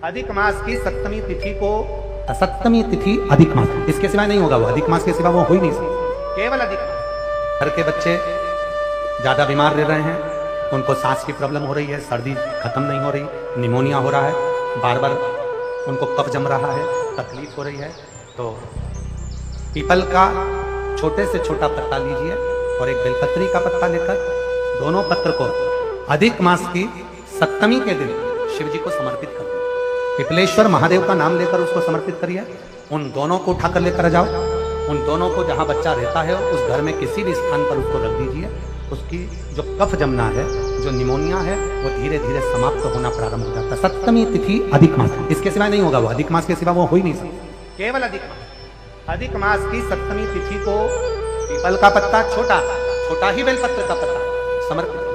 अधिक मास की सप्तमी तिथि को, सप्तमी तिथि अधिक मास, इसके सिवाय नहीं होगा वो, अधिक मास के सिवा वो हो ही नहीं सकता, केवल अधिक मास। घर के बच्चे ज्यादा बीमार रह रहे हैं, उनको सांस की प्रॉब्लम हो रही है, सर्दी खत्म नहीं हो रही, निमोनिया हो रहा है, बार बार उनको कफ जम रहा है, तकलीफ हो रही है, तो पीपल का छोटे से छोटा पत्ता लीजिए और एक बेलपत्री का पत्ता लेकर दोनों पत्र को अधिक मास की सप्तमी के दिन शिव जी को समर्पित कर दिए। पिपलेश्वर महादेव का नाम लेकर उसको समर्पित करिए। उन दोनों को उठाकर लेकर जाओ, उन दोनों को जहां बच्चा रहता है उस घर में किसी भी स्थान पर उसको रख दीजिए। उसकी जो कफ जमना है, जो निमोनिया है, वो धीरे धीरे समाप्त होना प्रारंभ हो जाता है। सप्तमी तिथि अधिक मास, इसके सिवाय नहीं होगा वो, अधिक मास के सिवा वो हो ही नहीं सकता, केवल अधिक मास। अधिक मास की सप्तमी तिथि को पीपल का पत्ता, छोटा छोटा ही बेलपत्र का पत्ता समर्पित,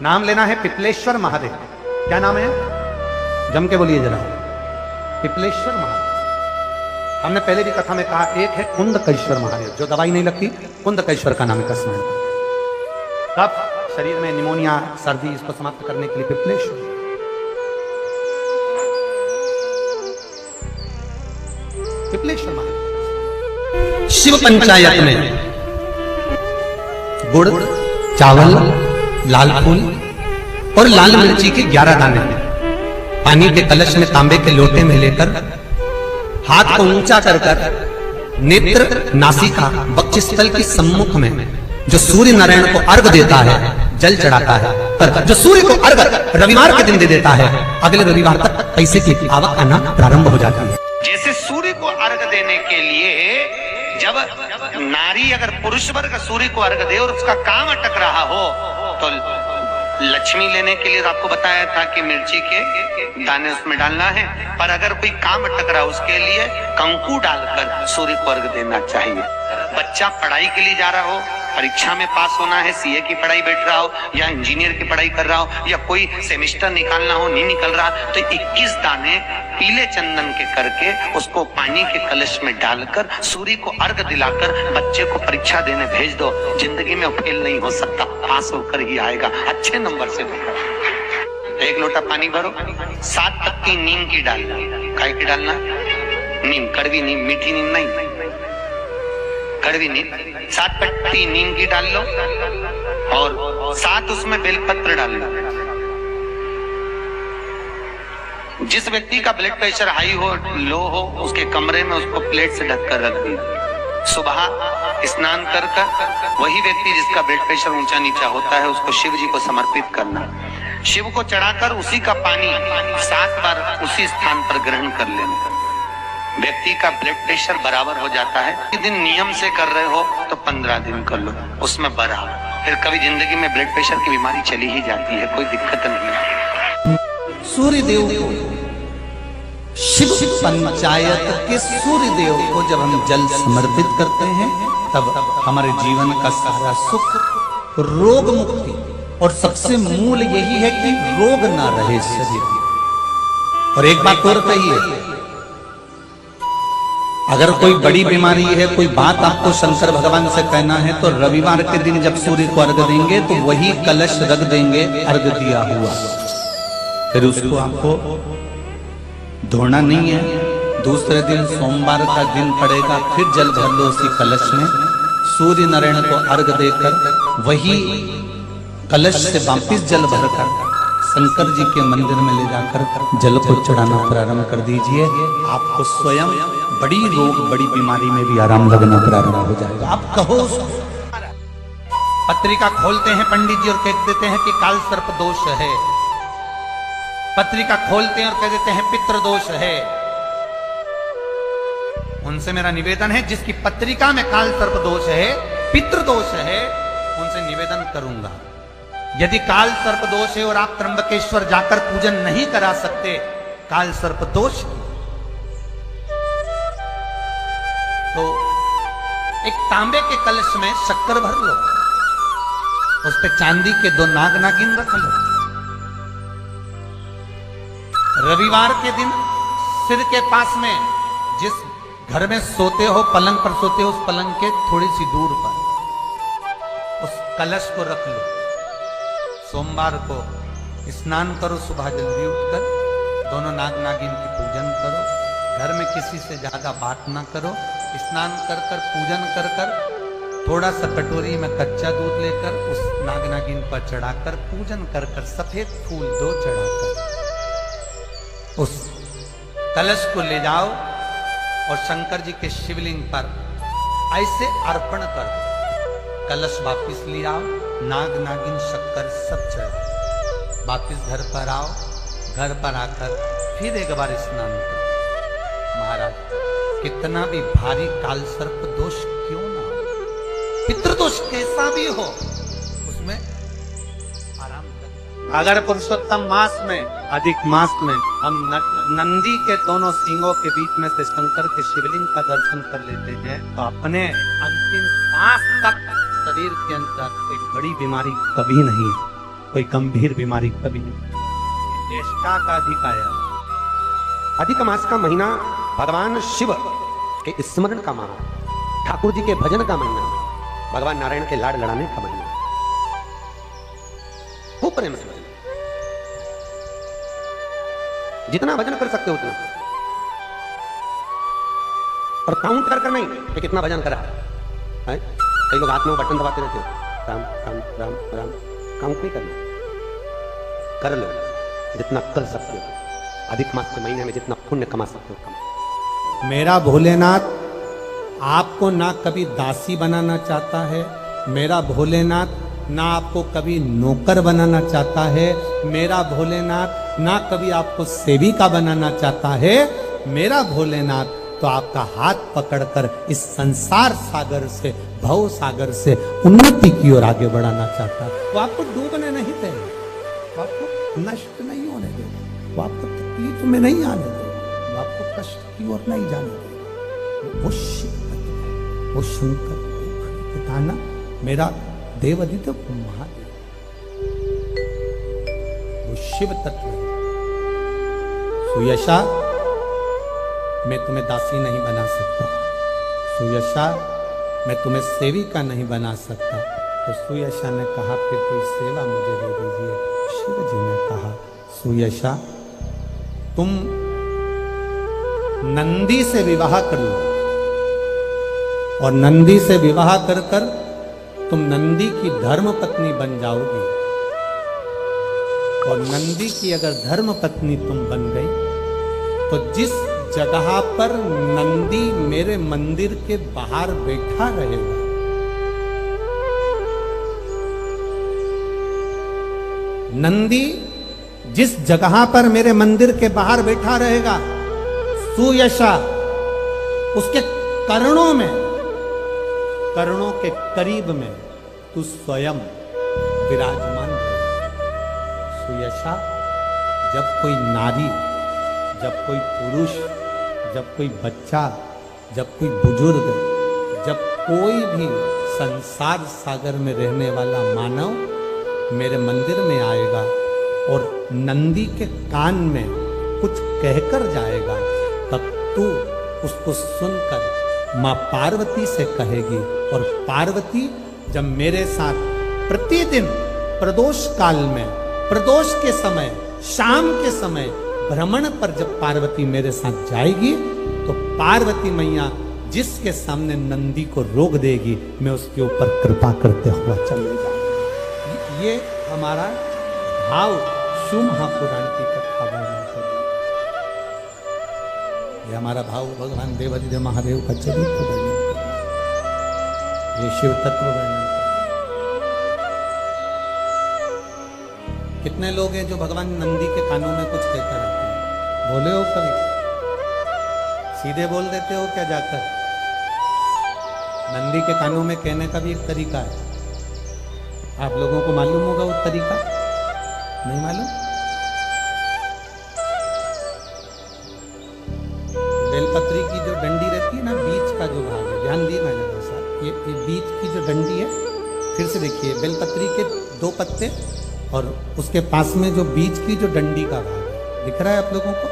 नाम लेना है पिपलेश्वर महादेव। क्या नाम है? जम के बोलिए जरा, पिपलेश्वर महादेव। हमने पहले भी कथा में कहा, एक है कुंदकेश्वर महादेव, जो दवाई नहीं लगती, कुंदकेश्वर का नाम है कसम। कफ शरीर में निमोनिया, सर्दी, इसको समाप्त करने के लिए पिपलेश्वर। पिपलेश्वर महादेव। शिव पंचायत में गुड़, चावल, लाल फूल और लाल मिर्ची के 11 दाने पानी के कलश में तांबे के लोटे में लेकर हाथ को ऊंचा कर कर नेत्र, नासिका, वक्षस्थल के सम्मुख में जो सूर्य नारायण को अर्घ देता है, जल चढ़ाता है, पर जो सूर्य को अर्घ रविवार के दिन दे देता है, अगले रविवार तक पैसे की आवक आना प्रारंभ हो जाती है। जैसे सूर्य को अर्घ देने के लिए जब नारी अगर पुरुष वर्ग सूर्य को अर्घ दे और उसका काम अटक रहा हो, तो लक्ष्मी लेने के लिए आपको बताया था कि मिर्ची के दाने उसमें डालना है, पर अगर कोई काम अटक रहा उसके लिए कंकु डालकर सूर्य को अर्घ देना चाहिए। बच्चा पढ़ाई के लिए जा रहा हो, परीक्षा में पास होना है, सीए की पढ़ाई बैठ रहा हो या इंजीनियर की पढ़ाई कर रहा हो या कोई सेमेस्टर निकालना हो, नहीं निकल रहा, तो 21 दाने पीले चंदन के करके उसको पानी के कलश में डालकर सूर्य को अर्घ दिलाकर बच्चे को परीक्षा देने भेज दो। जिंदगी में फेल नहीं हो सकता, पास होकर ही आएगा, अच्छे नंबर से। 1 लोटा पानी भरो, 7 पत्ती नीम की डालना। काय की डालना? नीम, कड़वी नीम, मीठी नीम नहीं, कड़वी नीम। 7 पत्ती नीम की डाल लो और 7 उसमें बेलपत्र डालना। जिस व्यक्ति का ब्लड प्रेशर हाई हो, लो हो, उसके कमरे में उसको प्लेट से ढककर रख दिया। सुबह स्नान कर वही व्यक्ति जिसका ब्लड प्रेशर ऊंचा नीचा होता है उसको शिव जी को समर्पित करना। शिव को चढ़ाकर उसी का पानी 7 बार उसी स्थान पर ग्रहण कर लेना। व्यक्ति का ब्लड प्रेशर बराबर हो जाता है। एक दिन नियम से कर रहे हो तो 15 दिन कर लो, उसमें बराबर। फिर कभी जिंदगी में ब्लड प्रेशर की बीमारी चली ही जाती है, कोई दिक्कत नहीं है। सूर्य देव को, शिव पंचायत के सूर्य देव को जब हम जल समर्पित करते हैं, तब हमारे जीवन का सारा सुख, रोग मुक्ति, और सबसे मूल यही है कि रोग ना रहे शरीर। और एक बात और कहिए, अगर कोई बड़ी बीमारी है, कोई बात आपको शंकर भगवान से कहना है, तो रविवार के दिन जब सूर्य को अर्घ देंगे तो वही कलश रख देंगे अर्घ दिया हुआ, फिर उसको आपको धोना नहीं है। दूसरे दिन सोमवार का दिन पड़ेगा, फिर जल भर लो उसी कलश में, सूर्य नारायण को अर्घ देकर वही कलश से वापिस जल भरकर शंकर जी के मंदिर में ले जाकर जल को चढ़ाना प्रारंभ कर दीजिए। आपको स्वयं बड़ी रोग, बड़ी बीमारी में भी आराम लगना प्रारंभ हो जाएगा। आप कहो, पत्रिका खोलते हैं पंडित जी और कह देते हैं कि काल सर्प दोष है, पत्रिका खोलते हैं और कह देते हैं पितृ दोष है। उनसे मेरा निवेदन है, जिसकी पत्रिका में काल सर्प दोष है, पितृ दोष है, उनसे निवेदन करूंगा, यदि काल सर्प दोष है और आप त्र्यंबकेश्वर जाकर पूजन नहीं करा सकते काल सर्प दोष, तो एक तांबे के कलश में शक्कर भर लो, उस पे चांदी के 2 नाग नागिन रख लो। रविवार के दिन सिर के पास में, जिस घर में सोते हो, पलंग पर सोते हो, उस पलंग के थोड़ी सी दूर पर उस कलश को रख लो। सोमवार को स्नान करो, सुबह जल्दी उठकर दोनों नाग नागिन की पूजन करो, घर में किसी से ज्यादा बात ना करो, स्नान कर कर पूजन कर कर थोड़ा सा कटोरी में कच्चा दूध लेकर उस नाग नागिन पर चढ़ाकर पूजन कर कर सफेद फूल 2 चढ़ाकर उस कलश को ले जाओ और शंकर जी के शिवलिंग पर ऐसे अर्पण कर दो। कलश वापिस ले आओ, नाग नागिन शक्कर सब चढ़ाओ, वापिस घर पर आओ, घर पर आकर फिर एक बार स्नान करो। महाराज कितना भी भारी काल सर्प दोष क्यों ना हो, पितृदोष कैसा भी हो, उसमें आराम कर। अगर पुरुषोत्तम मास में, अधिक मास में हम नंदी के दोनों सींगों के बीच में से शंकर के शिवलिंग का दर्शन कर लेते हैं तो अपने अंतिम सांस तक शरीर के अंदर कोई बड़ी बीमारी कभी नहीं, कोई गंभीर बीमारी कभी नहीं। चेष्टा का अधिक आया। अधिक मास का महीना भगवान शिव के स्मरण का माह, ठाकुर जी के भजन का महीना, भगवान नारायण के लाड लड़ाने का महीना। खूब प्रेम से भजन, जितना भजन कर सकते हो उतना, और काउंट कर कर नहीं कि कितना भजन करा है। कई लोग हाथ में बटन दबाते रहते हो, राम राम राम राम, काउंट नहीं करना, कर लो जितना कर सकते हो। अधिक मास के महीने में जितना पुण्य कमा सकते हो कमा। मेरा भोलेनाथ आपको ना कभी दासी बनाना चाहता है, मेरा भोलेनाथ ना आपको कभी नौकर बनाना चाहता है, मेरा भोलेनाथ ना कभी आपको सेविका बनाना चाहता है। मेरा भोलेनाथ तो आपका हाथ पकड़कर इस संसार सागर से, भव सागर से उन्नति की ओर आगे बढ़ाना चाहता है। वो आपको डूबने नहीं देगा, वो आपको नष्ट नहीं होने देगा, वो आपको तकलीफ में नहीं आने देगा, वो आपको कष्ट की ओर नहीं जाने देगा। वो शिव तत्व है, वो शंकर, वो बताना मेरा देवादित्य महादेव, वो शिव तत्व है। सुयशा मैं तुम्हें दासी नहीं बना सकता, सुयशा मैं तुम्हें सेविका नहीं बना सकता। तो सुयशा ने कहा फिर कोई सेवा मुझे दे दीजिए। शिव जी ने कहा सुयशा तुम नंदी से विवाह कर लो, और नंदी से विवाह कर कर तुम नंदी की धर्म पत्नी बन जाओगी, और नंदी की अगर धर्म पत्नी तुम बन गई तो जिस जगह पर नंदी मेरे मंदिर के बाहर बैठा रहेगा, नंदी जिस जगह पर मेरे मंदिर के बाहर बैठा रहेगा, सुयशा उसके कर्णों में, कर्णों के करीब में तू स्वयं विराजमान रहेगा। सुयशा जब कोई नारी, जब कोई पुरुष, जब कोई बच्चा, जब कोई बुजुर्ग, जब कोई भी संसार सागर में रहने वाला मानव मेरे मंदिर में आएगा और नंदी के कान में कुछ कहकर जाएगा, तब तू उसको सुनकर माँ पार्वती से कहेगी। और पार्वती जब मेरे साथ प्रतिदिन प्रदोष काल में, प्रदोष के समय, शाम के समय भ्रमण पर जब पार्वती मेरे साथ जाएगी तो पार्वती मैया जिसके सामने नंदी को रोक देगी, मैं उसके ऊपर कृपा करते हुआ चले जाऊंगा। ये हमारा भाव शिव महापुराण की कथा वर्णन कर, ये हमारा भाव भगवान देवादिदेव महादेव का चरित्र वर्णन कर, ये शिव तत्व वर्णन कर। कितने लोग हैं जो भगवान नंदी के कानों में कुछ कहकर आते हैं? बोले हो कभी? सीधे बोल देते हो क्या जाकर? नंदी के कानों में कहने का भी एक तरीका है, आप लोगों को मालूम होगा वो तरीका? नहीं मालूम? बेलपत्री की जो डंडी रहती है ना, बीच का जो भाग है, ध्यान दिए ना जरा सा, ये बीच की जो डंडी है, फिर से देखिए, बेलपत्री के 2 पत्ते और उसके पास में जो बीच की जो डंडी का भाग है, दिख रहा है आप लोगों को?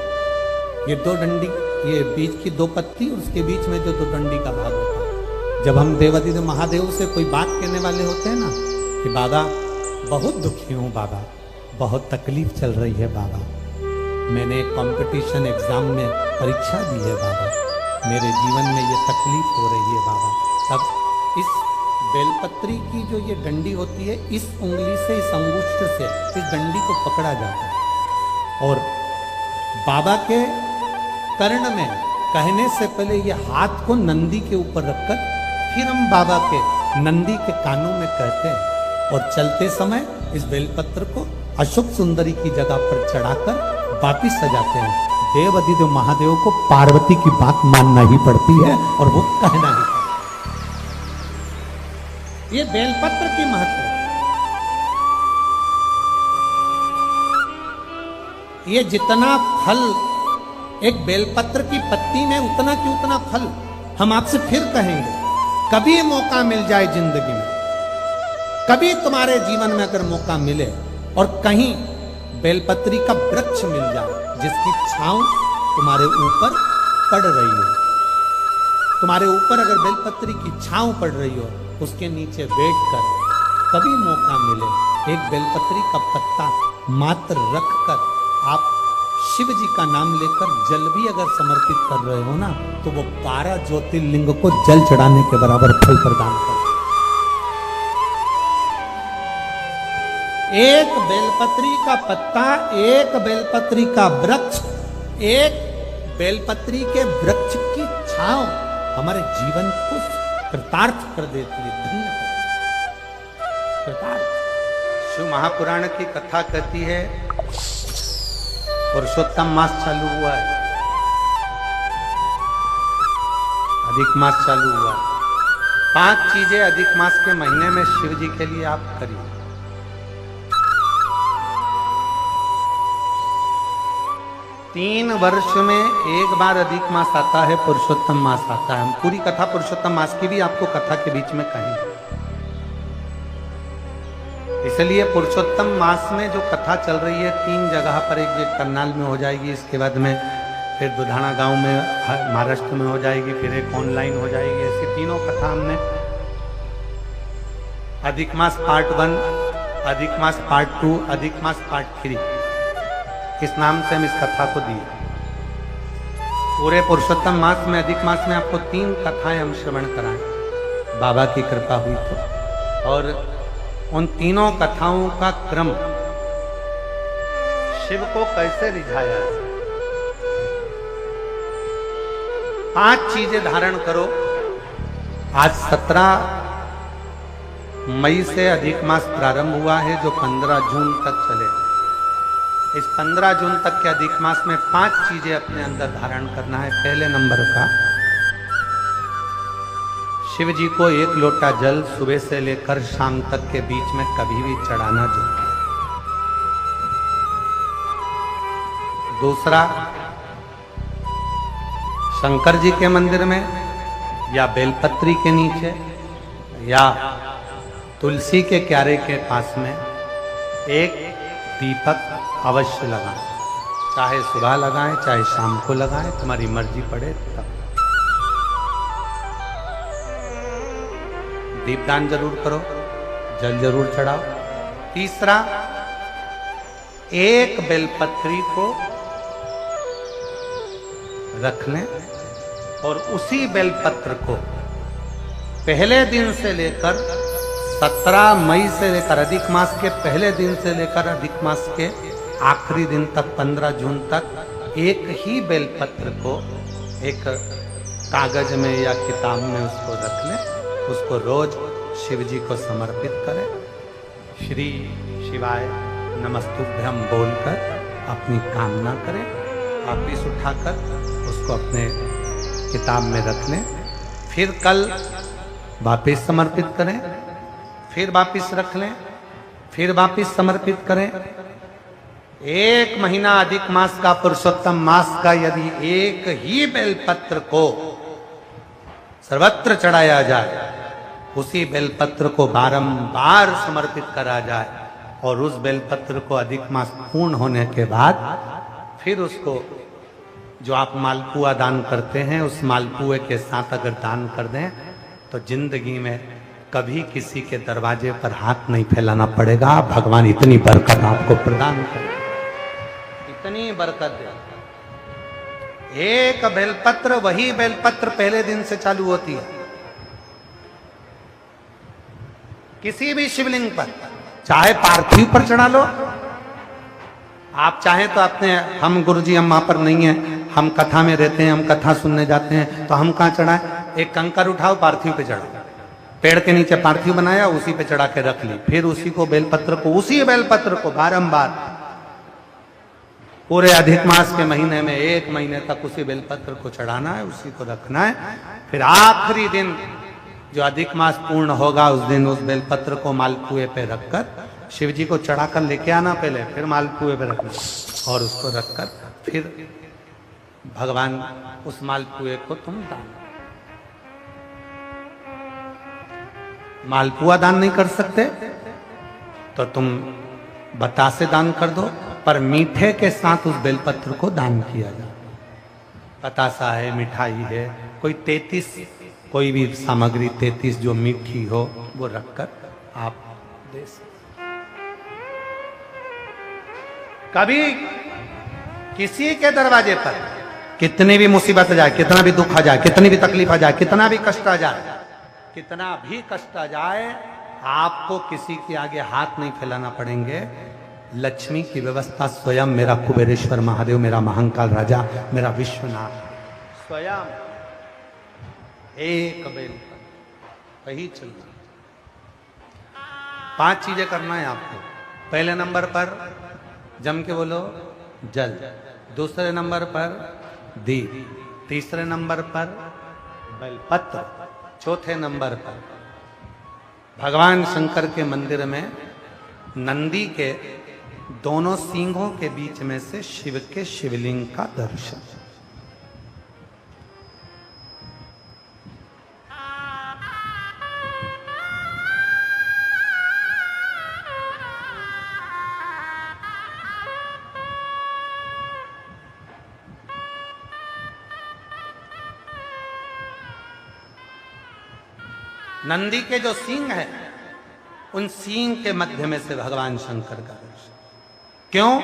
ये 2 डंडी, ये बीच की 2 पत्ती, उसके बीच में जो 2 डंडी का भाग होता है। जब हम देवादिदेव महादेव से कोई बात कहने वाले होते हैं ना कि बाबा बहुत दुखी हूँ, बाबा बहुत तकलीफ चल रही है, बाबा मैंने एक कंपटीशन एग्जाम में परीक्षा दी है बाबा, मेरे जीवन में ये तकलीफ हो रही है बाबा। तब इस बेलपत्री की जो ये डंडी होती है, इस उंगली से, इस अंगुष्ठ से इस डंडी को पकड़ा जाता है और बाबा के कर्ण में कहने से पहले ये हाथ को नंदी के ऊपर रखकर फिर हम बाबा के नंदी के कानों में कहते हैं और चलते समय इस बेलपत्र को अशोक सुंदरी की जगह पर चढ़ाकर वापिस सजाते हैं। देव अधिदेव महादेव को पार्वती की बात मानना ही पड़ती है और वो कहना ही पड़ता है। ये बेलपत्र की महत्व, ये जितना फल एक बेलपत्र की पत्ती में उतना की उतना फल। हम आपसे फिर कहेंगे, कभी मौका मिल जाए जिंदगी में, कभी तुम्हारे जीवन में अगर मौका मिले और कहीं बेलपत्री का वृक्ष मिल जाए जिसकी छांव तुम्हारे ऊपर पड़ रही हो, तुम्हारे ऊपर अगर बेलपत्री की छांव पड़ रही हो, उसके नीचे बैठकर कभी मौका मिले, एक बेलपत्री का पत्ता मात्र रखकर आप शिव जी का नाम लेकर जल भी अगर समर्पित कर रहे हो ना, तो वो 12 ज्योतिर्लिंग को जल चढ़ाने के बराबर फल प्रदान कर। एक बेलपत्री का पत्ता, एक बेलपत्री का वृक्ष, एक बेलपत्री के वृक्ष की छांव हमारे जीवन को कृतार्थ कर देती है, धन्य कृतार्थ। शिव महापुराण की कथा कहती है, पुरुषोत्तम मास चालू हुआ है, अधिक मास चालू हुआ है। 5 चीजें अधिक मास के महीने में शिव जी के लिए आप करिए। 3 वर्ष में एक बार अधिक मास आता है, पुरुषोत्तम मास आता है। हम पूरी कथा पुरुषोत्तम मास की भी आपको कथा के बीच में कहेंगे। इसलिए पुरुषोत्तम मास में जो कथा चल रही है 3 जगह पर, एक करनाल में हो जाएगी, इसके बाद में फिर दुधाना गांव में महाराष्ट्र में हो जाएगी, फिर एक ऑनलाइन हो जाएगी। ऐसी 3 कथा हमने अधिक मास पार्ट 1, अधिक मास पार्ट 2, अधिक मास पार्ट 3, इस नाम से हम इस कथा को दिए। पूरे पुरुषोत्तम मास में, अधिक मास में आपको 3 कथाएं हम श्रवण कराएं, बाबा की कृपा हुई तो। और उन तीनों कथाओं का क्रम, शिव को कैसे रिझाया है। 5 चीजें धारण करो। आज 17 मई से अधिक मास प्रारंभ हुआ है, जो 15 जून तक चले। इस 15 जून तक के अधिक मास में 5 चीजें अपने अंदर धारण करना है। पहले नंबर का, शिव जी को 1 लोटा जल सुबह से लेकर शाम तक के बीच में कभी भी चढ़ाना चाहिए। दूसरा, शंकर जी के मंदिर में या बेलपत्री के नीचे या तुलसी के क्यारे के पास में एक दीपक अवश्य लगाएं। चाहे सुबह लगाएं, चाहे शाम को लगाएं, तुम्हारी मर्जी पड़े तब। दीपदान जरूर करो, जल जरूर चढ़ाओ। तीसरा, एक बेलपत्री को रख लें और उसी बेलपत्र को पहले दिन से लेकर 17 मई से लेकर, अधिक मास के पहले दिन से लेकर अधिक मास के आखिरी दिन तक 15 जून तक एक ही बेलपत्र को एक कागज में या किताब में उसको रख लें। उसको रोज शिव जी को समर्पित करें। श्री शिवाय नमस्तुभ्यम बोलकर अपनी कामना करें। वापिस उठाकर उसको अपने किताब में रख लें। फिर कल वापिस समर्पित करें, फिर वापिस रख लें, फिर वापिस समर्पित करें। 1 महीना अधिक मास का, पुरुषोत्तम मास का, यदि एक ही बेलपत्र को सर्वत्र चढ़ाया जाए, उसी बेलपत्र को बारंबार समर्पित करा जाए और उस बेलपत्र को अधिक मास पूर्ण होने के बाद फिर उसको जो आप मालपुआ दान करते हैं, उस मालपुए के साथ अगर दान कर दें तो जिंदगी में कभी किसी के दरवाजे पर हाथ नहीं फैलाना पड़ेगा। भगवान इतनी बरकत आपको प्रदान करें। इतनी बरकत दे। एक बेलपत्र, वही बेलपत्र पहले दिन से चालू होती है। किसी भी शिवलिंग पर, चाहे पार्थिव पर चढ़ा लो, आप चाहें तो अपने, हम गुरुजी हम वहां पर नहीं है, हम कथा में रहते हैं, हम कथा सुनने जाते हैं, तो हम कहां चढ़ाएं? एक कंकर उठाओ, पार्थिव पे चढ़ाओ, पेड़ के नीचे पार्थिव बनाया, उसी पे चढ़ा के रख ली, फिर उसी को बेलपत्र को, उसी बेलपत्र को बारंबार पूरे अधिक मास के महीने में 1 महीने तक उसी बेलपत्र को चढ़ाना है, उसी को रखना है। फिर आखिरी दिन जो अधिक मास पूर्ण होगा, उस दिन उस बेलपत्र को मालपुए पे रखकर शिव जी को चढ़ाकर लेके आना पहले, फिर मालपुए पे रखना और उसको रखकर फिर भगवान उस मालपुए को तुम दान। मालपुआ दान नहीं कर सकते तो तुम बतासे दान कर दो, पर मीठे के साथ उस बेलपत्र को दान किया जाए। बतासा है, मिठाई है, कोई 33 कोई भी सामग्री 33 जो मीठी हो वो रखकर आप दे सकते। कभी किसी के दरवाजे पर कितनी भी मुसीबत आ जाए, कितना भी दुख आ जाए, कितनी भी तकलीफ आ जाए, कितना भी कष्ट आ जाए, कितना भी कष्ट आ जाए, आपको किसी के आगे हाथ नहीं फैलाना पड़ेंगे। लक्ष्मी की व्यवस्था स्वयं मेरा कुबेरेश्वर महादेव, मेरा महाकाल राजा, मेरा विश्वनाथ स्वयं एक बेल वही चलना। 5 चीजें करना है आपको। पहले नंबर पर जम के बोलो जल, दूसरे नंबर पर दीप, तीसरे नंबर पर बेलपत्र, चौथे नंबर पर भगवान शंकर के मंदिर में नंदी के दोनों सींगों के बीच में से शिव के शिवलिंग का दर्शन। नंदी के जो सींग है, उन सींग के मध्य में से भगवान शंकर का दर्शन। क्यों?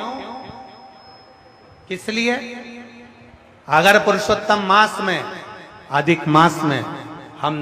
किस लिए? अगर पुरुषोत्तम मास में, अधिक मास में हम